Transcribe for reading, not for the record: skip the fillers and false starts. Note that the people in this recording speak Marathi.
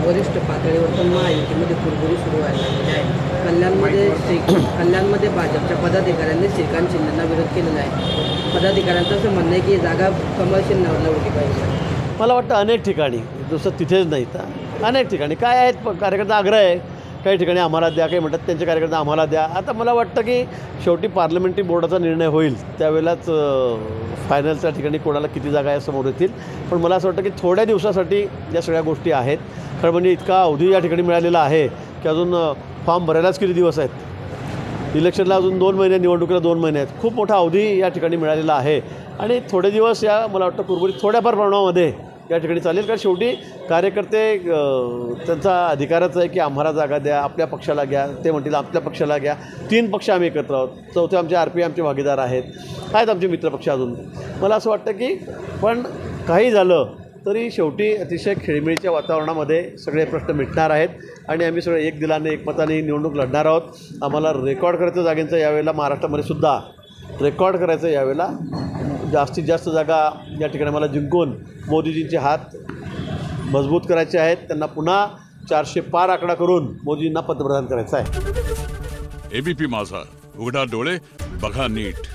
वरिष्ठ पातळीवर तर महायुतीमध्ये कुरबुरी सुरू व्हायला लागलेली आहे। कल्याणमध्ये भाजपच्या पदाधिकाऱ्यांनी श्रीकांत शिंदेंना विरोध केलेला आहे। पदाधिकाऱ्यांचं असं म्हणणं आहे की जागा कमल शिंदेला उडी पाहिजे। मला वाटतं अनेक ठिकाणी दुसरं तिथेच नाही तर अनेक ठिकाणी काय आहेत कार्यकर्ता आग्रह आहे, काही ठिकाणी आम्हाला द्या, काही म्हणतात त्यांचे कार्यकर्ता आम्हाला द्या। आता मला वाटतं की शेवटी पार्लमेंटरी बोर्डाचा निर्णय होईल त्यावेळेलाच फायनलच्या ठिकाणी कोणाला किती जागा या समोर येतील। पण मला असं वाटतं की थोड्या दिवसासाठी या सगळ्या गोष्टी आहेत। खरं म्हणजे इतका अवधी या ठिकाणी मिळालेला आहे की अजून फॉर्म भरायलाच किती दिवस आहेत, इलेक्शनला अजून 2 महिने, निवडणुकीला 2 महिने आहेत। खूप मोठा अवधी या ठिकाणी मिळालेला आहे आणि थोडे दिवस या मला वाटतं कुरबुरी थोड्याफार प्रमाणामध्ये या ठिकाणी चालेल। कारण शेवटी कार्यकर्ते त्यांचा अधिकारच आहे की आम्हाला जागा द्या, आपल्या पक्षाला घ्या, ते म्हणतील आपल्या पक्षाला घ्या। 3 पक्ष आम्ही एकत्र आहोत, चौथे आमचे RP आमचे भागीदार आहेत आमचे मित्रपक्ष अजून। मला असं वाटतं की पण काही झालं तरी शेवटी अतिशय खेळीमेळीच्या वातावरणामध्ये सगळे प्रश्न मिटणार आहेत आणि आम्ही सगळे एक दिलाने एकमताने निवडणूक लढणार आहोत। आम्हाला रेकॉर्ड करायचं जागेंचं यावेळेला महाराष्ट्रामध्ये सुद्धा रेकॉर्ड करायचं यावेळेला जास्तीत जास्त जागा या ठिकाणी मला जिंकून मोदीजींचे हात मजबूत करायचे आहेत। त्यांना पुन्हा 400 पार आकडा करून मोदींना पंतप्रधान करायचं आहे। ABP माझा, उघडा डोळे बघा नीट।